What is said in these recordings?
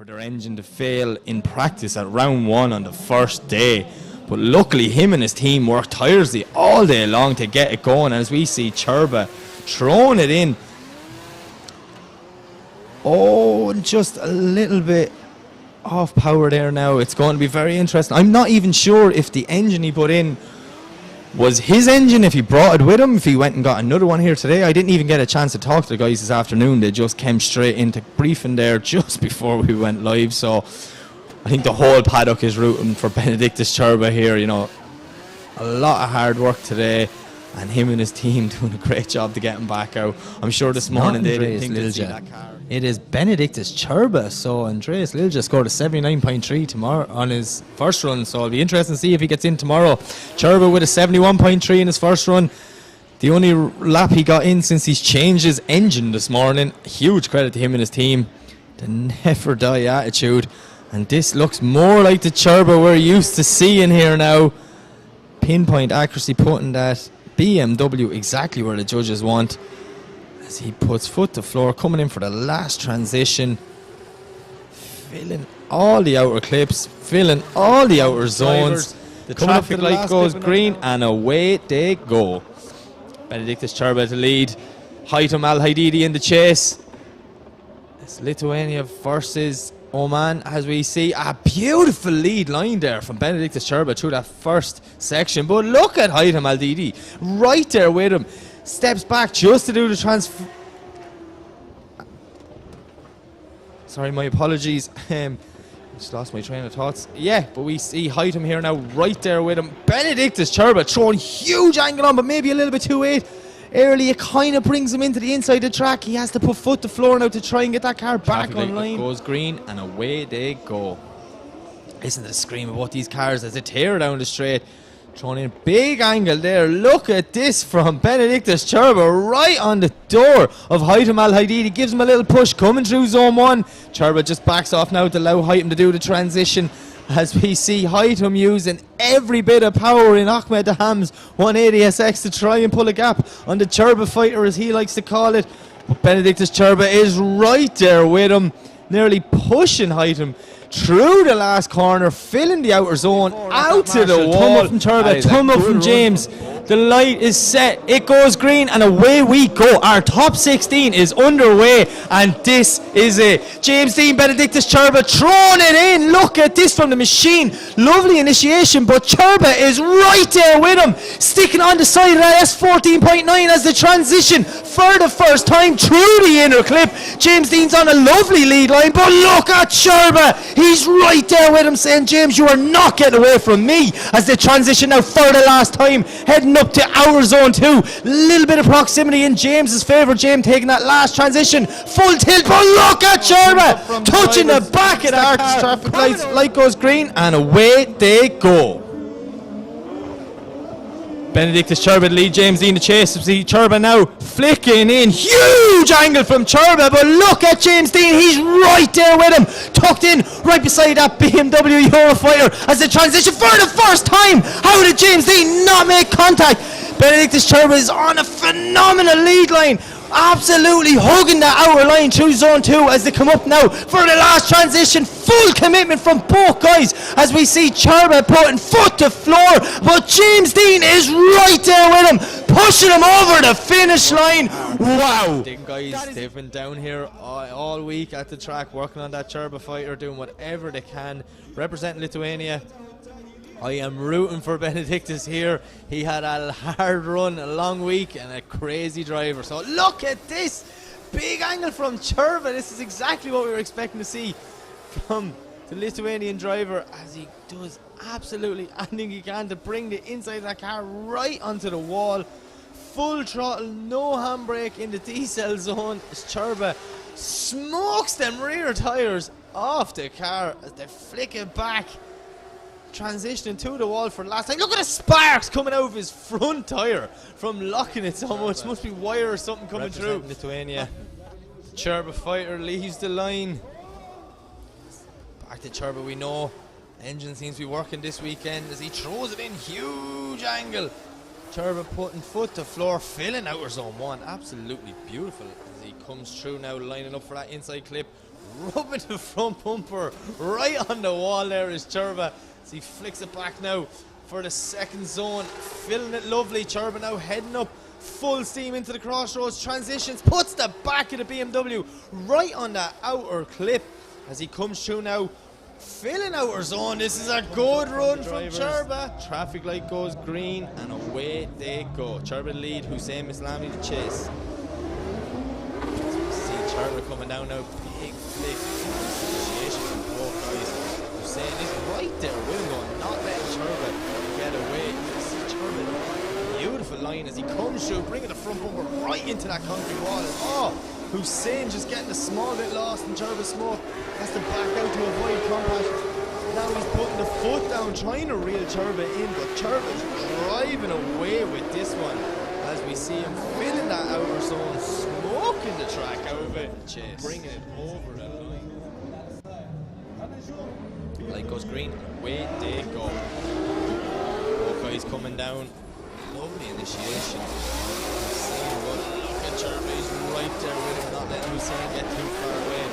for their engine to fail in practice at round 1 on the first day. But luckily him and his team worked tirelessly all day long to get it going, as we see Čirba throwing it in. Oh, just a little bit off power there now. It's going to be very interesting. I'm not even sure if the engine he put in was his engine, if he brought it with him, if he went and got another one here today. I didn't even get a chance to talk to the guys this afternoon. They just came straight into briefing there just before we went live. So I think the whole paddock is rooting for Benediktas Čirba here. You know, a lot of hard work today, and him and his team doing a great job to get him back out. I'm sure this morning they didn't think they'd see that car. It is Benediktas Čirba, so Andreas Lilja scored a 79.3 tomorrow on his first run, so it'll be interesting to see if he gets in tomorrow. Čirba with a 71.3 in his first run. The only lap he got in since he's changed his engine this morning. Huge credit to him and his team. The never die attitude. And this looks more like the Čirba we're used to seeing here now. Pinpoint accuracy, putting that BMW exactly where the judges want. As he puts foot to floor, coming in for the last transition, filling all the outer clips, filling all the outer zones. The traffic light goes green and away they go. Benediktas Čirba to lead, Haitham Al-Haididi in the chase. It's Lithuania versus Oman, as we see a beautiful lead line there from Benediktas Čirba through that first section. But look at Haitham Al-Haididi right there with him. Steps back just to do the transfer. Sorry, my apologies. Just lost my train of thoughts. Yeah, but we see Haitham here now, right there with him. Benediktas Čirba throwing huge angle on, but maybe a little bit too early. It kind of brings him into the inside of the track. He has to put foot to floor now to try and get that car back online. Goes green and away they go. Listen to the scream of what these cars as they tear down the straight. Thrown in big angle there. Look at this from Benediktas Čirba right on the door of Haitham Al-Haididi. Gives him a little push coming through zone 1. Čirba just backs off now to allow Haitham to do the transition, as we see Haitham using every bit of power in Ahmed Daham's 180SX to try and pull a gap on the Čirba fighter, as he likes to call it. But Benediktas Čirba is right there with him, nearly pushing Haitham through the last corner, filling the outer zone, out to the wall. Thumb up from Čirba, thumb up from James. The light is set, it goes green, and away we go. Our top 16 is underway, and this is it. James Dean, Benediktas Čirba throwing it in. Look at this from the machine. Lovely initiation, but Čirba is right there with him, sticking on the side of that S14.9 as the transition for the first time through the inner clip. James Dean's on a lovely lead line, but look at Čirba. He's right there with him, saying, James, you are not getting away from me, as the transition now for the last time, heading up to our zone 2. Little bit of proximity in James's favour. James taking that last transition, full tilt, but look at Čirba touching the back of the arch. Traffic lights, light goes green, and away they go. Benediktas Čirba to lead James Dean the chase. See Čirba now flicking in. Huge angle from Čirba, but look at James Dean. He's right there with him, tucked in right beside that BMW Eurofighter as the transition for the first time. How did James Dean not make contact? Benediktas Čirba is on a phenomenal lead line, absolutely hugging the outer line through zone 2 as they come up now for the last transition. Full commitment from both guys as we see Čirba putting foot to floor, but James Dean is right there with him, pushing him over the finish line. Wow. Guys, they've been down here all week at the track working on that Čirba fighter, doing whatever they can, representing Lithuania. I am rooting for Benediktas here. He had a hard run, a long week, and a crazy driver. So look at this big angle from Čirba. This is exactly what we were expecting to see from the Lithuanian driver, as he does absolutely anything he can to bring the inside of that car right onto the wall. Full throttle, no handbrake in the D-cell zone, as Čirba smokes them rear tyres off the car as they flick it back, transitioning to the wall for the last time. Look at the sparks coming out of his front tyre from locking it so much. Must be wire or something coming through. Lithuania. Čirba fighter leaves the line. Back to Čirba, we know. Engine seems to be working this weekend as he throws it in. Huge angle. Čirba putting foot to floor, filling outer zone 1. Absolutely beautiful as he comes through now, lining up for that inside clip. rubbing the front bumper right on the wall there is Cirba. As he flicks it back now for the second zone, filling it lovely. Cirba now heading up full steam into the crossroads, transitions, puts the back of the BMW right on that outer clip as he comes through now, filling outer zone. This is a good run from Cirba. Traffic light goes green and away they go. Cirba lead, Hussein Mislami the chase. See Cirba coming down now, big flick. Initiation from both guys. Hussein is right there with him going, not letting Cirba get away. You see Cirba, beautiful line as he comes through, bringing the front bumper right into that concrete wall. Oh, Hussein just getting a small bit lost in Cirba's smoke. Has to back out to avoid contact. Now he's putting the foot down, trying to reel Cirba in, but Cirba's driving away with this one as we see him filling that outer zone, smoking the track out of it, bringing it over the line. Light goes green, away they go. Both guys coming down. Lovely initiation. Hussein, but look at Cirba, he's right there with him, not letting Hussein get too far away.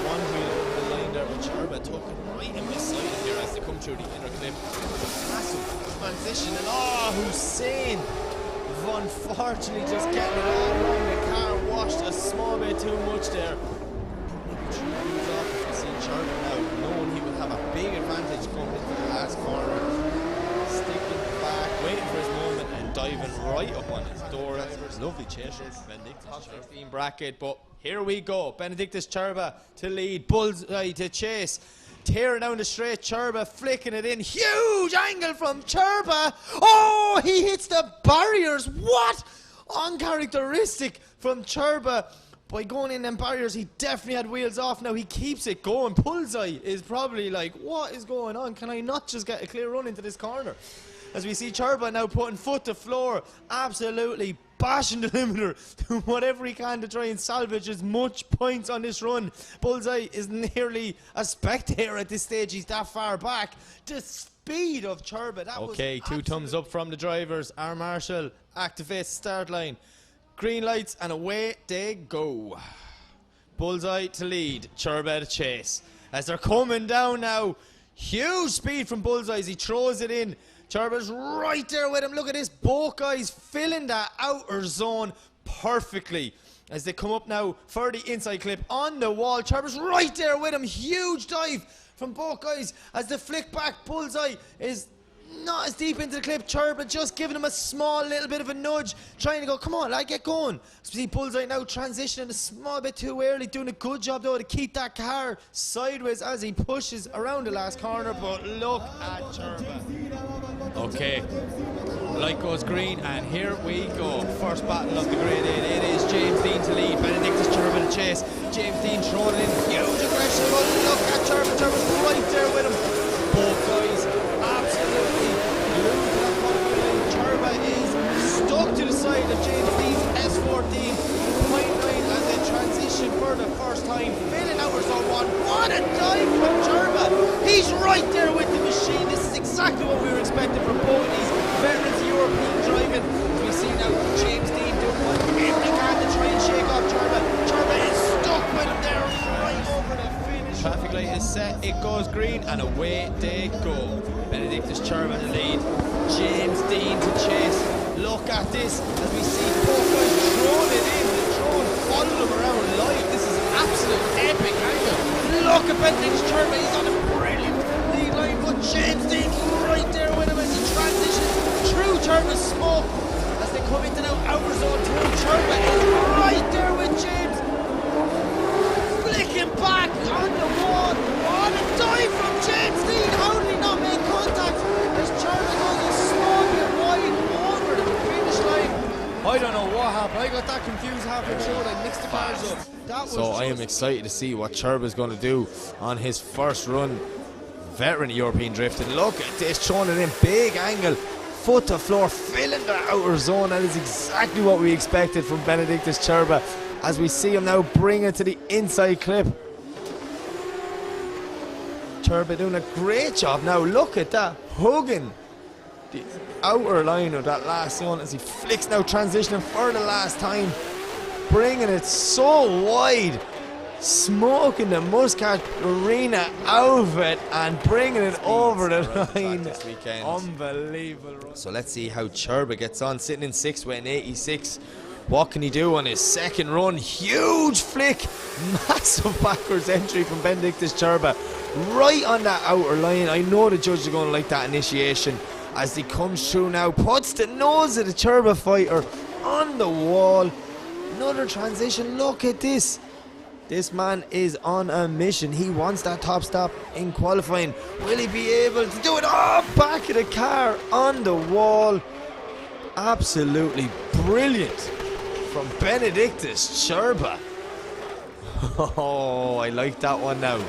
One wheel over the line there, but Cirba took it right in beside him here as they come through the inner clip. Massive transition, and Hussein, unfortunately, just getting it all around the car, washed a small bit too much there. You see Cirba now, knowing he will have a big advantage coming into the last corner. Sticking back, waiting for his moment and diving right up on his door. Lovely chase from Benediktas Cirba bracket, but here we go. Benediktas Cirba to lead, Bullseye to chase. Tearing down the straight, Cirba flicking it in. Huge angle from Cirba. Oh, he hits the barriers. What? Uncharacteristic from Cirba. By going in them barriers, he definitely had wheels off. Now he keeps it going. Bullseye is probably like, what is going on? Can I not just get a clear run into this corner? As we see Cirba now putting foot to floor, absolutely bashing the limiter, doing whatever he can to try and salvage as much points on this run. Bullseye is nearly a spectator at this stage. He's that far back. The speed of Cirba. That okay, was 2 thumbs up from the drivers. R. Marshall activates start line. Green lights and away they go. Bullseye to lead, Cirba to chase. As they're coming down now, huge speed from Bullseye as he throws it in. Cirba's right there with him. Look at this, both guys filling that outer zone perfectly. As they come up now for the inside clip on the wall, Cirba's right there with him. Huge dive from both guys as the flick back. Bullseye is not as deep into the clip. Cirba just giving him a small little bit of a nudge, trying to go, come on, lad, get going. See Bullseye now transitioning a small bit too early, doing a good job though to keep that car sideways as he pushes around the last corner, but look at Cirba. Okay, light goes green and here we go. First battle of the grade 8. It is James Dean to lead, Benediktas Cirba to chase. James Dean throwing it in, huge aggression, but look at Cirba. Cirba's right there with him. Both guys absolutely glued to that front wheel. Cirba is stuck to the side of James Dean's S14. 0.9 as they transition for the first time, filling out zone 1. What a dive from Cirba! He's right there with the machine. This is exactly what we were expecting from both of these veterans of European driving. We see now James Dean doing whatever he can to try and shake off Cirba. Cirba is stuck with him there right over the finish. Traffic light is set, it goes green and away they go. Benediktas Cirba to lead, James Dean to chase. Look at this as we see both guys throwing it in, throwing all of them around live. This is an absolute epic angle. Look at Benediktas Cirba, he's on a brilliant lead line, but James Dean right there with him as he transitions through Cirba's smoke as they come into now outer zone 2. Cirba is right there with James, flicking back on the wall. What a dive from James Dean! How did he not make contact as Cirba goes a small bit wide over the finish line? I don't know what happened. I got that confused halfway through and I mixed the cars up. So I am excited to see what Cirba's going to do on his first run. Veteran European drifting. Look at this, throwing it in, big angle, foot to floor, filling the outer zone. That is exactly what we expected from Benediktas Cirba as we see him now bring it to the inside clip. Cirba doing a great job now. Look at that, hugging the outer line of that last zone as he flicks now, transitioning for the last time, bringing it so wide smoking the Muscat Arena outfit and bringing it over the line. This weekend. Unbelievable. So let's see how Cirba gets on, sitting in 6th with an 86. What can he do on his second run? Huge flick, massive backwards entry from Benediktas Cirba, right on that outer line. I know the judges are going to like that initiation as he comes through now, puts the nose of the Cirba fighter on the wall. Another transition, look at this. This man is on a mission. He wants that top stop in qualifying. Will he be able to do it? Oh, back of the car on the wall. Absolutely brilliant from Benediktas Cirba. Oh, I like that one now.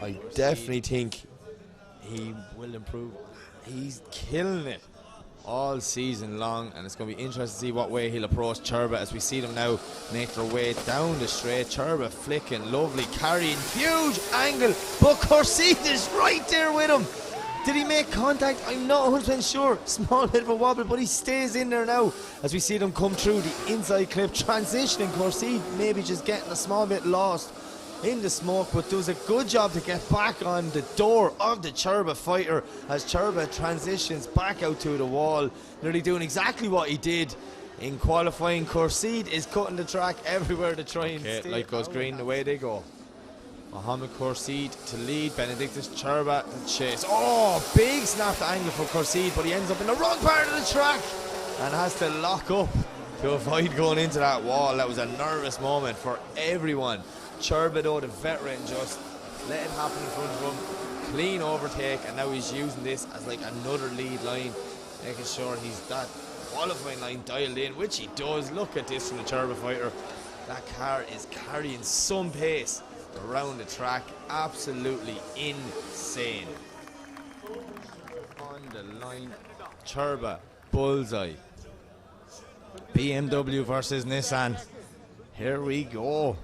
I definitely think he will improve. He's killing it all season long, and it's going to be interesting to see what way he'll approach Cirba as we see them now make their way down the straight. Cirba flicking, lovely, carrying, huge angle, but Corseid is right there with him. Did he make contact? I'm not 100% sure. Small bit of a wobble, but he stays in there now as we see them come through the inside clip, transitioning. Corseid maybe just getting a small bit lost in the smoke, but does a good job to get back on the door of the Cirba fighter as Cirba transitions back out to the wall, nearly doing exactly what he did in qualifying. Corseid is cutting the track everywhere to try and stay. Light goes green, the way they go. Mohamed Corseid to lead, Benediktas Cirba to chase. Oh, big snapped angle for Corseid, but he ends up in the wrong part of the track and has to lock up to avoid going into that wall. That was a nervous moment for everyone. Cirba, though, the veteran, just let it happen in front of him. Clean overtake, and now he's using this as like another lead line, making sure he's that qualifying line dialed in, which he does. Look at this from the Cirba fighter. That car is carrying some pace around the track. Absolutely insane. On the line, Cirba, bullseye. BMW versus Nissan. Here we go.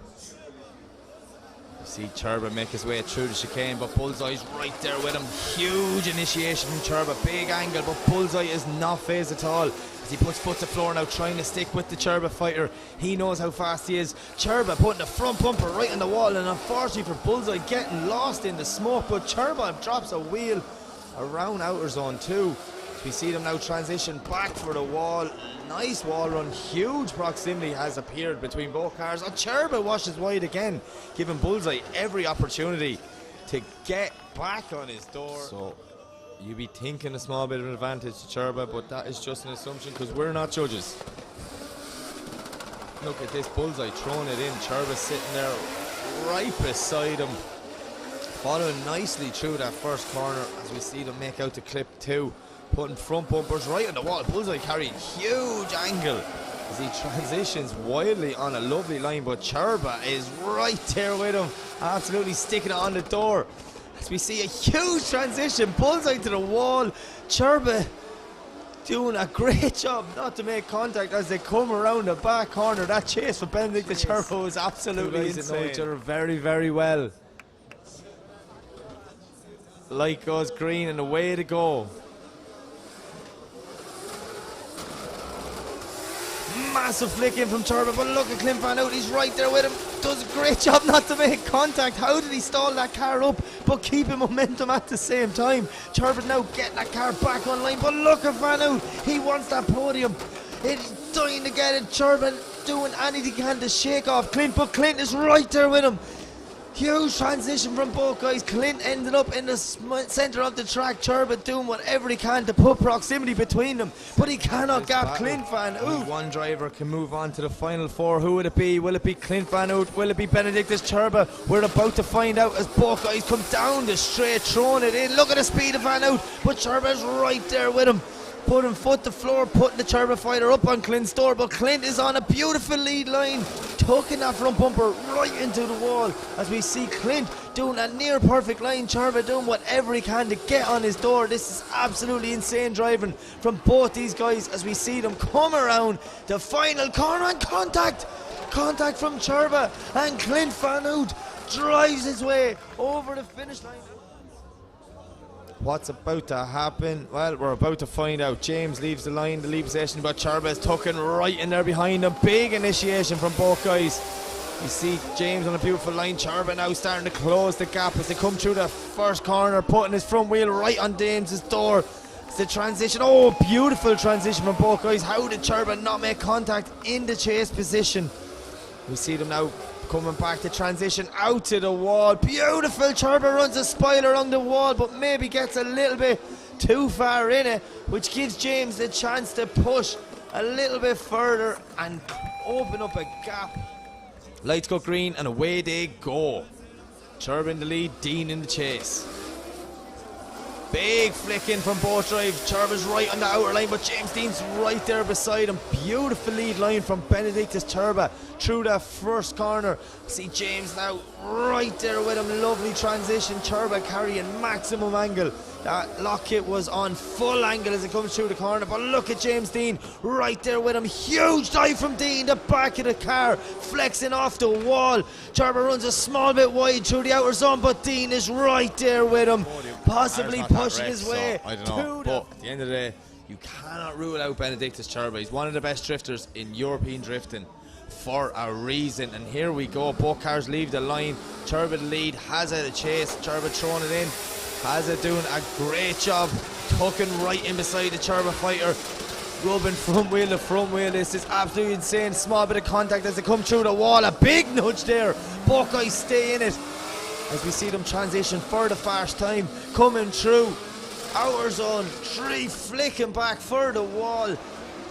You see Cirba make his way through the chicane, but Bullseye's right there with him. Huge initiation from Cirba, big angle, but Bullseye is not phased at all as he puts foot to floor now, trying to stick with the Cirba fighter. He knows how fast he is. Cirba putting the front bumper right on the wall, and unfortunately for Bullseye, getting lost in the smoke, but Cirba drops a wheel around outer zone 2. We see them now transition back for the wall. Nice wall run, huge proximity has appeared between both cars. Cirba washes wide again, giving Bullseye every opportunity to get back on his door. So you'd be thinking a small bit of an advantage to Cirba, but that is just an assumption because we're not judges. Look at this, Bullseye throwing it in. Cirba sitting there right beside him, following nicely through that first corner as we see them make out the clip 2. Putting front bumpers right on the wall. Bullseye carrying huge angle as he transitions wildly on a lovely line, but Cirba is right there with him, absolutely sticking it on the door as we see a huge transition. Bullseye to the wall. Cirba doing a great job not to make contact as they come around the back corner. That chase for Benediktas Cirba was absolutely insane. Know each other very, very well. Light goes green and away to go. Massive flick in from Cirba, but look at Clint Van Out, he's right there with him. Does a great job not to make contact. How did he stall that car up but keeping momentum at the same time? Cirba now getting that car back online, but look at Van Out, he wants that podium. He's dying to get it. Cirba doing anything he can to shake off Clint, but Clint is right there with him. Huge transition from both guys. Clint ended up in the centre of the track. Cirba doing whatever he can to put proximity between them, but he cannot gap Clint Van Out. One driver can move on to the final 4. Who would it be? Will it be Clint Van Out? Will it be Benediktas Cirba? We're about to find out as both guys come down the straight, throwing it in. Look at the speed of Van Out, but Cirba's right there with him, putting foot to floor, putting the Cirba fighter up on Clint's door, but Clint is on a beautiful lead line, tucking that front bumper right into the wall as we see Clint doing a near perfect line. Cirba doing whatever he can to get on his door. This is absolutely insane driving from both these guys as we see them come around the final corner and contact from Cirba, and Clint Van Out drives his way over the finish line. What's about to happen? Well, we're about to find out. James leaves the line, the lead possession, but Cirba is tucking right in there behind him. Big initiation from both guys. You see James on a beautiful line. Cirba now starting to close the gap as they come through the first corner, putting his front wheel right on James's door. It's the transition. Oh, beautiful transition from both guys. How did Cirba not make contact in the chase position? We see them now coming back to transition out to the wall. Beautiful. Cirba runs a spiral along the wall, but maybe gets a little bit too far in it, which gives James the chance to push a little bit further and open up a gap. Lights go green and away they go. Cirba in the lead, Dean in the chase. Big flick in from both drives. Cirba's right on the outer line, but James Dean's right there beside him. Beautiful lead line from Benediktas Cirba through that first corner. See James now right there with him. Lovely transition. Cirba carrying maximum angle. That lock kit was on full angle as it comes through the corner, but look at James Dean right there with him. Huge dive from Dean, the back of the car, flexing off the wall. Cirba runs a small bit wide through the outer zone, but Dean is right there with him, possibly pushing his way. I don't know, but at the end of the day, you cannot rule out Benediktas Cirba. He's one of the best drifters in European drifting for a reason. And here we go, both cars leave the line. Cirba the lead, Hazza the chase. Cirba throwing it in. Hazza doing a great job, tucking right in beside the Cirba fighter, rubbing front wheel to front wheel. This is absolutely insane. Small bit of contact as they come through the wall. A big nudge there. Both guys stay in it as we see them transition for the first time, coming through outer zone 3, flicking back for the wall.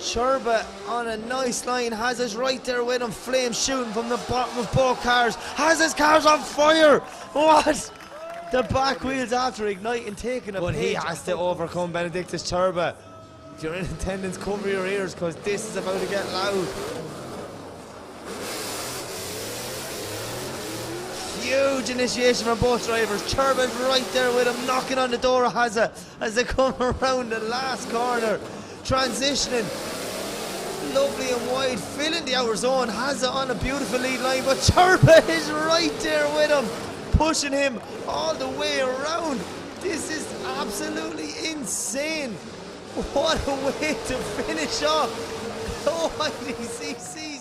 Cirba on a nice line. Hazza's right there with him, flame shooting from the bottom of both cars. Hazza's car's on fire. What? The back wheels after igniting, taking a But he has to overcome Benediktas Cirba. If you're in attendance, cover your ears because this is about to get loud. Huge initiation from both drivers. Cirba's right there with him, knocking on the door of Hazza as they come around the last corner. Transitioning lovely and wide, filling the outer zone. Hazza on a beautiful lead line, but Cirba is right there with him, pushing him all the way around. This is absolutely insane. What a way to finish off OIDC season.